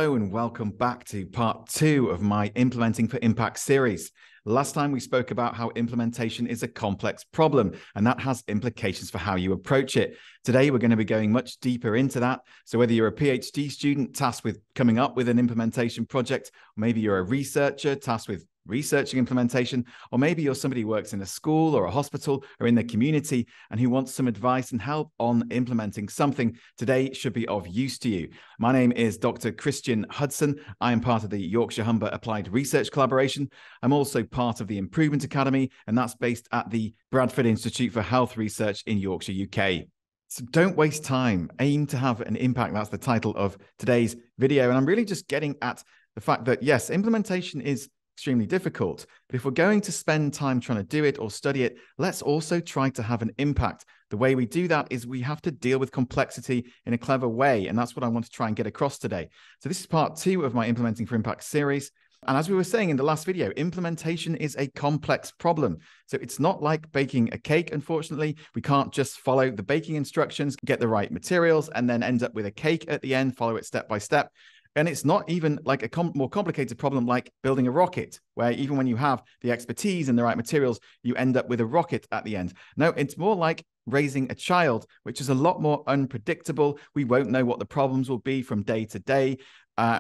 Hello and welcome back to part 2 of my Implementing for Impact series. Last time we spoke about how implementation is a complex problem and that has implications for how you approach it. Today we're going to be going much deeper into that. So whether you're a PhD student tasked with coming up with an implementation project, or maybe you're a researcher tasked with researching implementation, or maybe you're somebody who works in a school or a hospital or in the community and who wants some advice and help on implementing something, today should be of use to you. My name is Dr. Christian Hudson. I am part of the Yorkshire Humber Applied Research Collaboration. I'm also part of the Improvement Academy, and that's based at the Bradford Institute for Health Research in Yorkshire, UK. So don't waste time, aim to have an impact. That's the title of today's video. And I'm really just getting at the fact that, yes, implementation is extremely difficult, but if we're going to spend time trying to do it or study it, let's also try to have an impact. The way we do that is we have to deal with complexity in a clever way, and that's what I want to try and get across today. So this is part 2 of my Implementing for Impact series. And as we were saying in the last video, implementation is a complex problem. So it's not like baking a cake, unfortunately. We can't just follow the baking instructions, get the right materials, and then end up with a cake at the end, follow it step by step. And it's not even like a more complicated problem like building a rocket, where even when you have the expertise and the right materials, you end up with a rocket at the end. No, it's more like raising a child, which is a lot more unpredictable. We won't know what the problems will be from day to day.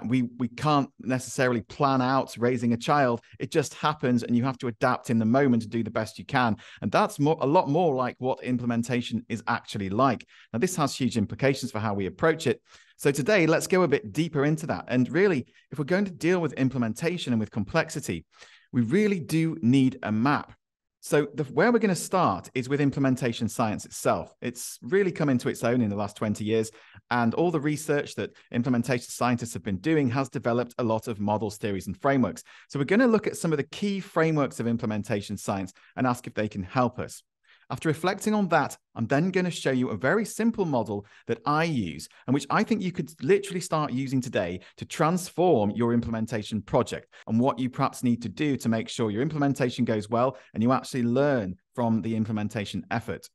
We can't necessarily plan out raising a child. It just happens, and you have to adapt in the moment to do the best you can. And that's a lot more like what implementation is actually like. Now, this has huge implications for how we approach it. So today, let's go a bit deeper into that. And really, if we're going to deal with implementation and with complexity, we really do need a map. So where we're going to start is with implementation science itself. It's really come into its own in the last 20 years, and all the research that implementation scientists have been doing has developed a lot of models, theories, and frameworks. So we're going to look at some of the key frameworks of implementation science and ask if they can help us. After reflecting on that, I'm then going to show you a very simple model that I use and which I think you could literally start using today to transform your implementation project and what you perhaps need to do to make sure your implementation goes well and you actually learn from the implementation effort.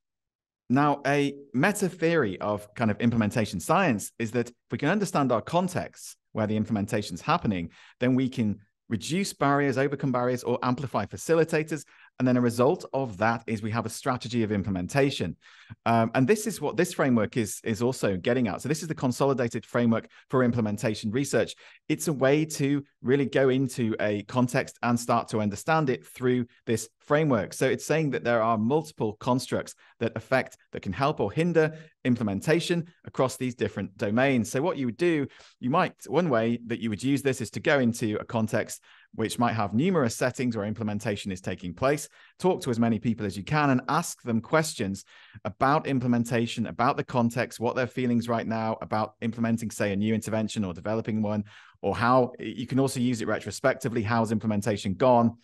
Now, a meta theory of kind of implementation science is that if we can understand our context where the implementation is happening, then we can reduce barriers, overcome barriers, or amplify facilitators. And then a result of that is we have a strategy of implementation. And this is what this framework is also getting at. So this is the consolidated framework for implementation research. It's a way to really go into a context and start to understand it through this framework. So it's saying that there are multiple constructs that can help or hinder implementation across these different domains. So what you would do, one way that you would use this is to go into a context which might have numerous settings where implementation is taking place, talk to as many people as you can and ask them questions about implementation, about the context, what their feelings right now about implementing, say, a new intervention or developing one, or how you can also use it retrospectively. How's implementation gone?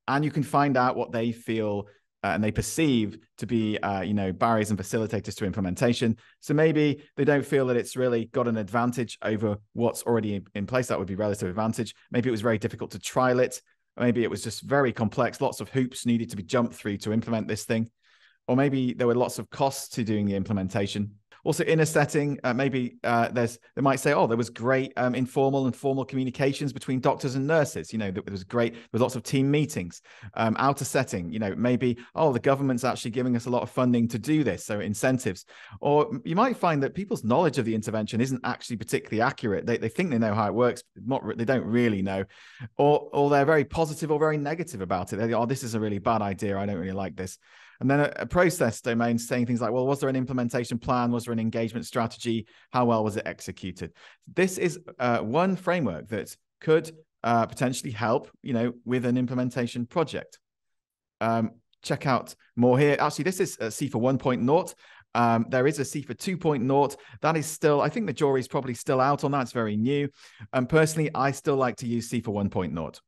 And you can find out what they feel and they perceive to be, barriers and facilitators to implementation. So maybe they don't feel that it's really got an advantage over what's already in place. That would be relative advantage. Maybe it was very difficult to trial it. Maybe it was just very complex. Lots of hoops needed to be jumped through to implement this thing. Or maybe there were lots of costs to doing the implementation. Also, in a setting, maybe they might say, oh, there was great informal and formal communications between doctors and nurses. There was great, there was lots of team meetings. Outer setting, maybe, oh, the government's actually giving us a lot of funding to do this, so incentives. Or you might find that people's knowledge of the intervention isn't actually particularly accurate. They think they know how it works, they don't really know. Or they're very positive or very negative about it. They go, oh, this is a really bad idea. I don't really like this. And then a process domain saying things like, well, was there an implementation plan? Was there an engagement strategy? How well was it executed? This is one framework that could potentially help, with an implementation project. Check out more here. Actually, this is CIFA 1.0. There is a CIFA 2.0. That is still, I think the jury's probably still out on that. It's very new. Personally, I still like to use CIFA 1.0.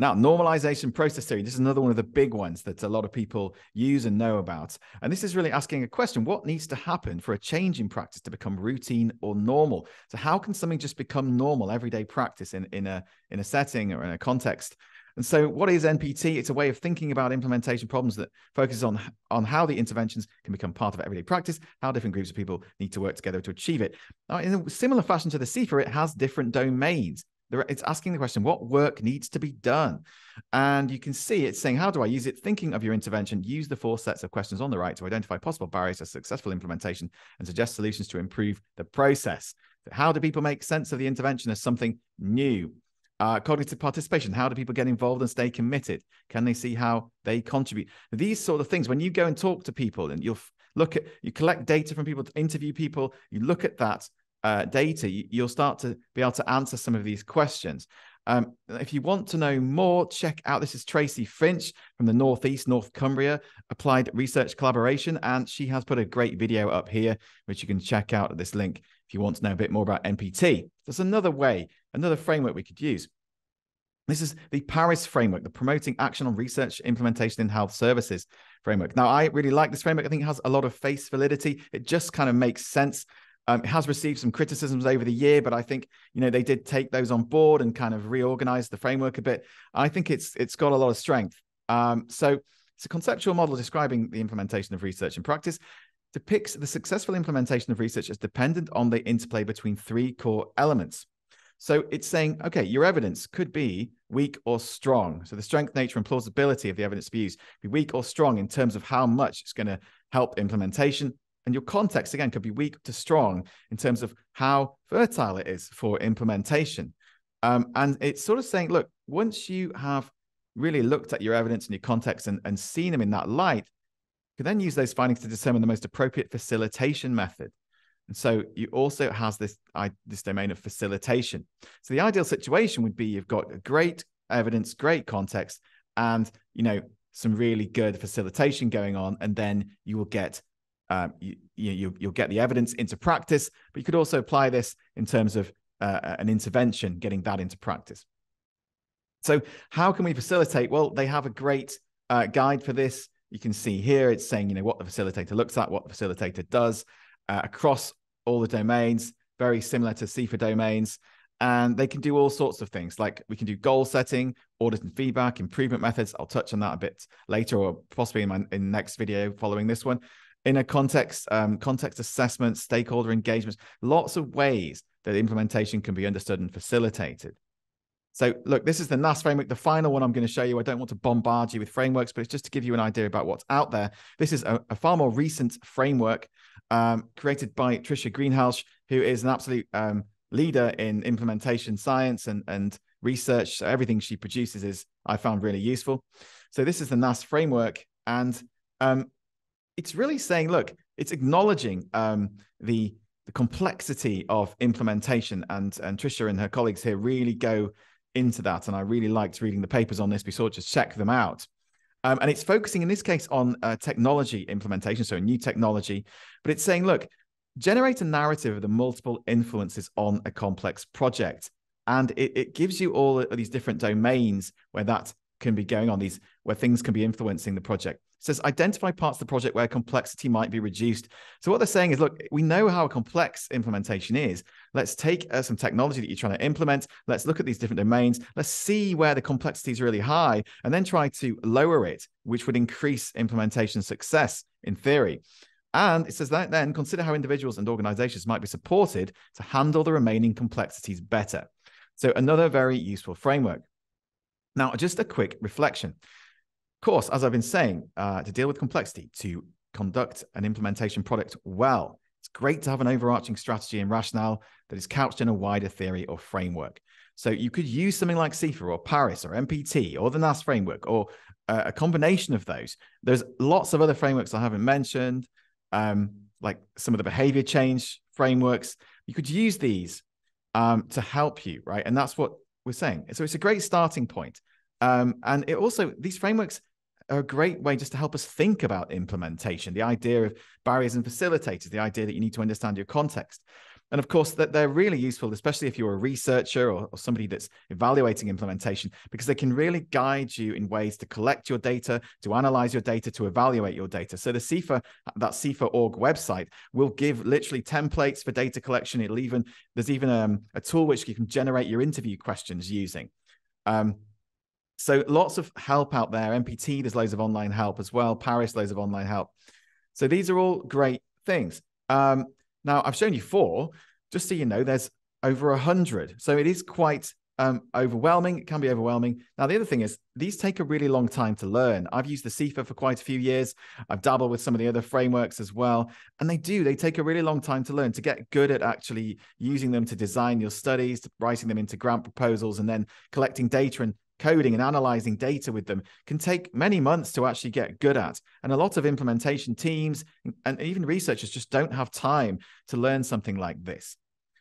Now, normalization process theory, this is another one of the big ones that a lot of people use and know about. And this is really asking a question, what needs to happen for a change in practice to become routine or normal? So how can something just become normal, everyday practice in a setting or in a context? And so what is NPT? It's a way of thinking about implementation problems that focuses on how the interventions can become part of everyday practice, how different groups of people need to work together to achieve it. Now, in a similar fashion to the CIFA, it has different domains. It's asking the question, what work needs to be done? And you can see it's saying, how do I use it? Thinking of your intervention, use the 4 sets of questions on the right to identify possible barriers to successful implementation and suggest solutions to improve the process. How do people make sense of the intervention as something new? Cognitive participation. How do people get involved and stay committed? Can they see how they contribute? These sort of things, when you go and talk to people and you collect data from people, to interview people, you look at that data, you'll start to be able to answer some of these questions. If you want to know more, check out, this is Tracy Finch from the North Cumbria Applied Research Collaboration, and she has put a great video up here, which you can check out at this link if you want to know a bit more about NPT. There's another way, another framework we could use. This is the Paris framework, the Promoting Action on Research Implementation in Health Services framework. Now, I really like this framework. I think it has a lot of face validity. It just kind of makes sense. It has received some criticisms over the year, but I think, they did take those on board and kind of reorganize the framework a bit. I think it's got a lot of strength. So it's a conceptual model describing the implementation of research in practice, depicts the successful implementation of research as dependent on the interplay between 3 core elements. So it's saying, okay, your evidence could be weak or strong. So the strength, nature, and plausibility of the evidence to be used be weak or strong in terms of how much it's going to help implementation. And your context, again, could be weak to strong in terms of how fertile it is for implementation. And it's sort of saying, look, once you have really looked at your evidence and your context and seen them in that light, you can then use those findings to determine the most appropriate facilitation method. And so you also has this domain of facilitation. So the ideal situation would be you've got great evidence, great context, and some really good facilitation going on, and then you will get you'll get the evidence into practice. But you could also apply this in terms of an intervention, getting that into practice. So how can we facilitate? Well, they have a great guide for this. You can see here it's saying, what the facilitator looks at, what the facilitator does across all the domains, very similar to CIFA domains. And they can do all sorts of things, like we can do goal setting, audit and feedback, improvement methods. I'll touch on that a bit later, or possibly in the next video following this one. In a context assessment, stakeholder engagements, lots of ways that implementation can be understood and facilitated. So look, this is the NAS framework, the final one I'm going to show you. I don't want to bombard you with frameworks, but it's just to give you an idea about what's out there. This is a far more recent framework created by Tricia Greenhalgh, who is an absolute leader in implementation science and research. So everything she produces is, I found, really useful. So this is the NAS framework, and it's really saying, look, it's acknowledging the complexity of implementation, and Tricia and her colleagues here really go into that. And I really liked reading the papers on this. We sort of just check them out. And it's focusing in this case on technology implementation, so a new technology. But it's saying, look, generate a narrative of the multiple influences on a complex project. And it gives you all of these different domains where that can be going on, where things can be influencing the project. It says, identify parts of the project where complexity might be reduced. So what they're saying is, look, we know how complex implementation is. Let's take some technology that you're trying to implement. Let's look at these different domains. Let's see where the complexity is really high, and then try to lower it, which would increase implementation success in theory. And it says that then consider how individuals and organizations might be supported to handle the remaining complexities better. So another very useful framework. Now, just a quick reflection. Of course, as I've been saying, to deal with complexity, to conduct an implementation product well, it's great to have an overarching strategy and rationale that is couched in a wider theory or framework. So you could use something like CIFA or Paris or NPT or the NAS framework, or a combination of those. There's lots of other frameworks I haven't mentioned, like some of the behavior change frameworks. You could use these to help you, right? And that's what we're saying. So it's a great starting point. And it also, these frameworks are a great way just to help us think about implementation, the idea of barriers and facilitators, the idea that you need to understand your context. And of course, that they're really useful, especially if you're a researcher or somebody that's evaluating implementation, because they can really guide you in ways to collect your data, to analyze your data, to evaluate your data. So the CIFA, that CIFA.org website will give literally templates for data collection. There's even a tool which you can generate your interview questions using. So lots of help out there. MPT, there's loads of online help as well. Paris, loads of online help. So these are all great things. Now, I've shown you 4, just so you know, there's over 100. So it is quite overwhelming. It can be overwhelming. Now, the other thing is these take a really long time to learn. I've used the CIFA for quite a few years. I've dabbled with some of the other frameworks as well. And they take a really long time to learn, to get good at actually using them to design your studies, to writing them into grant proposals, and then collecting data and coding and analyzing data with them can take many months to actually get good at. And a lot of implementation teams and even researchers just don't have time to learn something like this.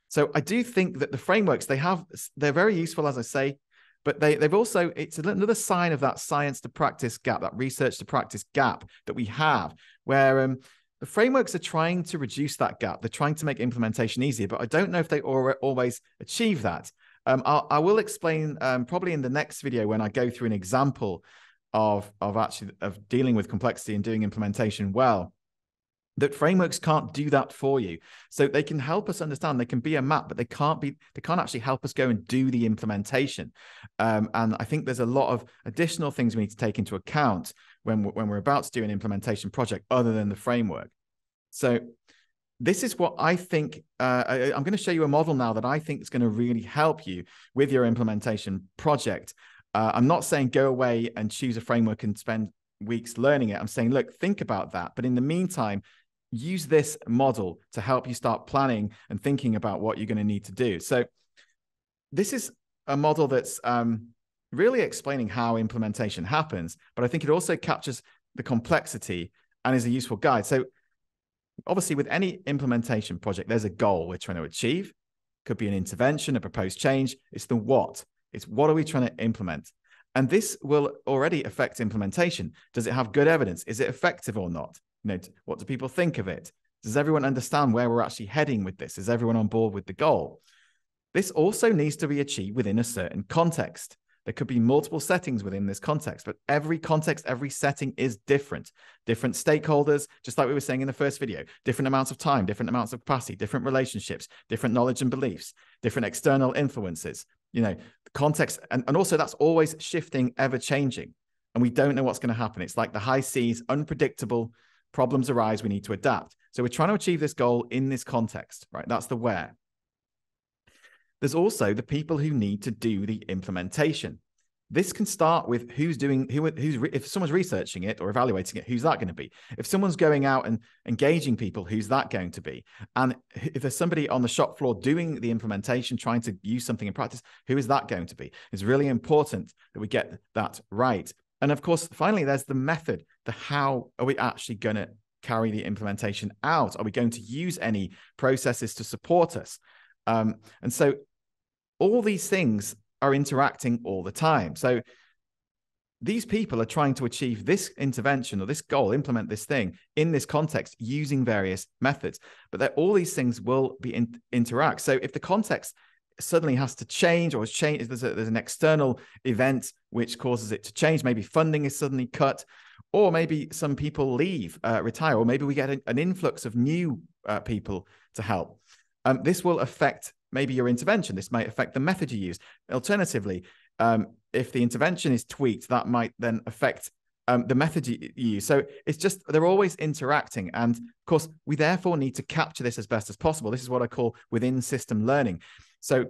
So I do think that the frameworks they're very useful, as I say, but they've also, it's another sign of that science to practice gap, that research to practice gap that we have, where the frameworks are trying to reduce that gap. They're trying to make implementation easier, but I don't know if they always achieve that. I will explain probably in the next video when I go through an example of dealing with complexity and doing implementation well, that frameworks can't do that for you. So they can help us understand, they can be a map, but they can't actually help us go and do the implementation. And I think there's a lot of additional things we need to take into account when we're about to do an implementation project other than the framework. So this is what I think. I'm going to show you a model now that I think is going to really help you with your implementation project. I'm not saying go away and choose a framework and spend weeks learning it. I'm saying, look, think about that. But in the meantime, use this model to help you start planning and thinking about what you're going to need to do. So this is a model that's really explaining how implementation happens, but I think it also captures the complexity and is a useful guide. So obviously, with any implementation project, there's a goal we're trying to achieve. Could be an intervention, a proposed change. It's the what. It's what are we trying to implement? And this will already affect implementation. Does it have good evidence? Is it effective or not? What do people think of it? Does everyone understand where we're actually heading with this? Is everyone on board with the goal? This also needs to be achieved within a certain context. There could be multiple settings within this context, but every context, every setting is different. Different stakeholders, just like we were saying in the first video, different amounts of time, different amounts of capacity, different relationships, different knowledge and beliefs, different external influences, the context. And also that's always shifting, ever changing. And we don't know what's going to happen. It's like the high seas, unpredictable, problems arise, we need to adapt. So we're trying to achieve this goal in this context, right? That's the where. There's also the people who need to do the implementation. This can start with if someone's researching it or evaluating it, who's that going to be? If someone's going out and engaging people, who's that going to be? And if there's somebody on the shop floor doing the implementation, trying to use something in practice, who is that going to be? It's really important that we get that right. And of course, finally, there's the method, the how are we actually going to carry the implementation out? Are we going to use any processes to support us? And so all these things are interacting all the time. So these people are trying to achieve this intervention or this goal, implement this thing in this context using various methods, but all these things will be interact. So if the context suddenly has to change or there's an external event which causes it to change, maybe funding is suddenly cut, or maybe some people leave, retire, or maybe we get an influx of new people to help. This will affect maybe your intervention. This might affect the method you use. Alternatively, if the intervention is tweaked, that might then affect the method you use. So it's just, they're always interacting. And of course, we therefore need to capture this as best as possible. This is what I call within system learning. So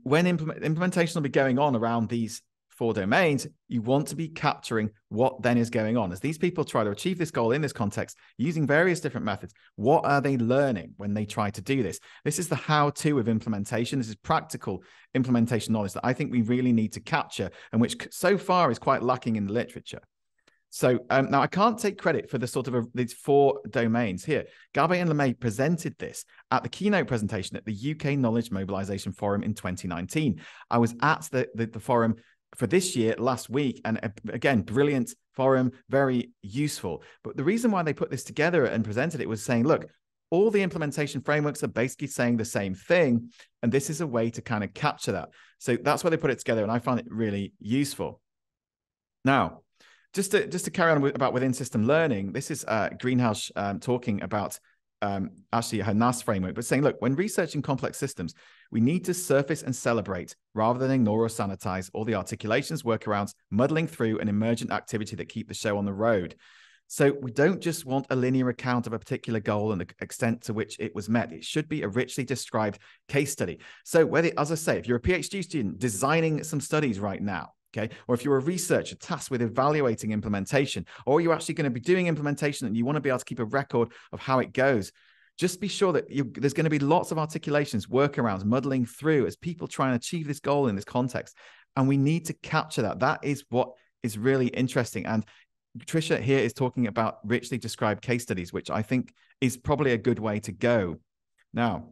when implementation will be going on around these 4 domains, you want to be capturing what then is going on. As these people try to achieve this goal in this context, using various different methods, what are they learning when they try to do this? This is the how-to of implementation. This is practical implementation knowledge that I think we really need to capture and which so far is quite lacking in the literature. So now I can't take credit for the sort of these 4 domains here. Gabay and LeMay presented this at the keynote presentation at the UK Knowledge Mobilization Forum in 2019. I was at the forum for this year last week, and again, brilliant forum, very useful. But the reason why they put this together and presented it was saying, look, all the implementation frameworks are basically saying the same thing, and this is a way to kind of capture that. So that's why they put it together, and I found it really useful. Now, just to carry on about within system learning, this is Greenhouse talking about actually her NAS framework, but saying, look, when researching complex systems, we need to surface and celebrate rather than ignore or sanitize all the articulations, workarounds, muddling through, and emergent activity that keep the show on the road. So we don't just want a linear account of a particular goal and the extent to which it was met. It should be a richly described case study. So whether, as I say, if you're a PhD student designing some studies right now, okay, or if you're a researcher tasked with evaluating implementation, or you're actually going to be doing implementation and you want to be able to keep a record of how it goes, just be sure that there's going to be lots of articulations, workarounds, muddling through as people try and achieve this goal in this context. And we need to capture that. That is what is really interesting. And Tricia here is talking about richly described case studies, which I think is probably a good way to go. Now,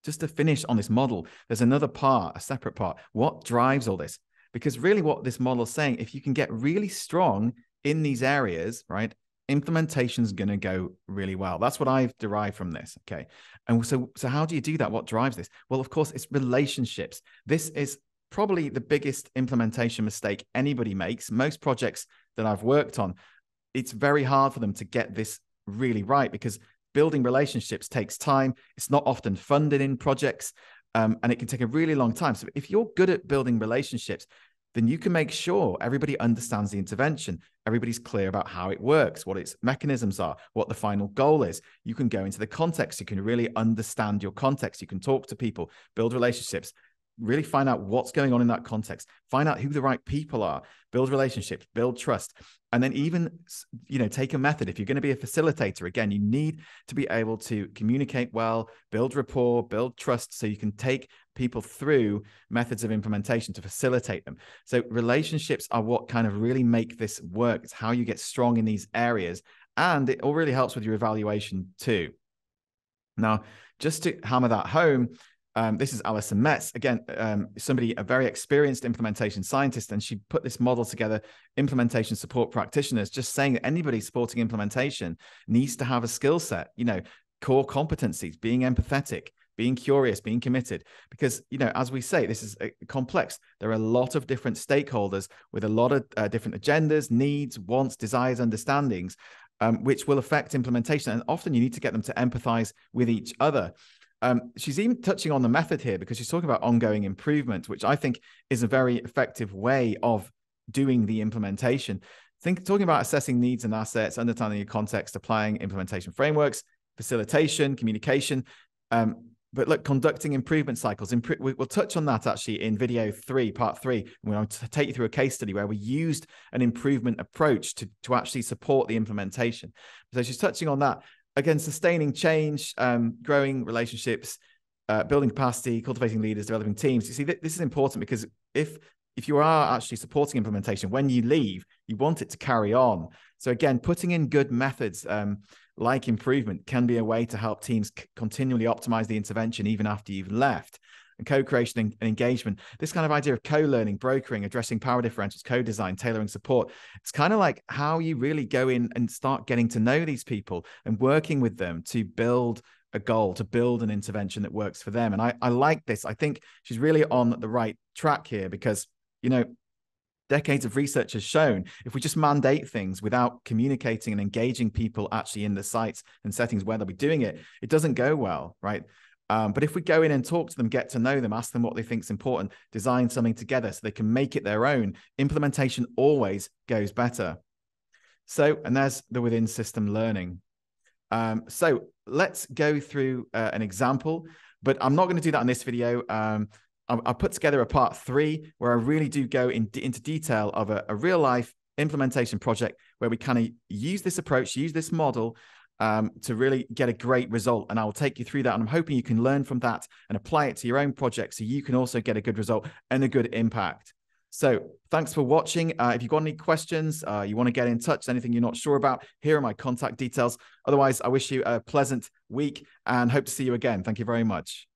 just to finish on this model, there's another part, a separate part. What drives all this? Because really what this model is saying, if you can get really strong in these areas, right, implementation is going to go really well. That's what I've derived from this, okay? And so how do you do that? What drives this? Well, of course, it's relationships. This is probably the biggest implementation mistake anybody makes. Most projects that I've worked on, it's very hard for them to get this really right because building relationships takes time. It's not often funded in projects, and it can take a really long time. So if you're good at building relationships, then you can make sure everybody understands the intervention. Everybody's clear about how it works, what its mechanisms are, what the final goal is. You can go into the context. You can really understand your context. You can talk to people, build relationships, really find out what's going on in that context, find out who the right people are, build relationships, build trust, and then even, take a method. If you're going to be a facilitator, again, you need to be able to communicate well, build rapport, build trust, so you can take people through methods of implementation to facilitate them. So relationships are what kind of really make this work. It's how you get strong in these areas, and it all really helps with your evaluation too. Now, just to hammer that home, this is Alison Metz, again, a very experienced implementation scientist, and she put this model together, implementation support practitioners, just saying that anybody supporting implementation needs to have a skill set, core competencies, being empathetic, being curious, being committed, because, as we say, this is complex. There are a lot of different stakeholders with a lot of different agendas, needs, wants, desires, understandings, which will affect implementation. And often you need to get them to empathize with each other. She's even touching on the method here because she's talking about ongoing improvement, which I think is a very effective way of doing the implementation. Talking about assessing needs and assets, understanding your context, applying implementation frameworks, facilitation, communication. But look, conducting improvement cycles. We'll touch on that actually in video 3, part 3. We're going to take you through a case study where we used an improvement approach to actually support the implementation. So she's touching on that. Again, sustaining change, growing relationships, building capacity, cultivating leaders, developing teams. You see, this is important because if you are actually supporting implementation, when you leave, you want it to carry on. So again, putting in good methods like improvement can be a way to help teams continually optimize the intervention even after you've left. And co-creation and engagement, this kind of idea of co-learning, brokering, addressing power differentials, co-design, tailoring support. It's kind of like how you really go in and start getting to know these people and working with them to build a goal, to build an intervention that works for them. And I like this. I think she's really on the right track here because, decades of research has shown if we just mandate things without communicating and engaging people actually in the sites and settings where they'll be doing it, it doesn't go well, right? But if we go in and talk to them, get to know them, ask them what they think is important, design something together so they can make it their own, implementation always goes better. So, and there's the within system learning. So let's go through an example, but I'm not going to do that in this video. I'll put together a part 3 where I really do go into detail of a real life implementation project where we kind of use this approach, use this model to really get a great result. And I will take you through that. And I'm hoping you can learn from that and apply it to your own project so you can also get a good result and a good impact. So thanks for watching. If you've got any questions, you want to get in touch, anything you're not sure about, here are my contact details. Otherwise, I wish you a pleasant week and hope to see you again. Thank you very much.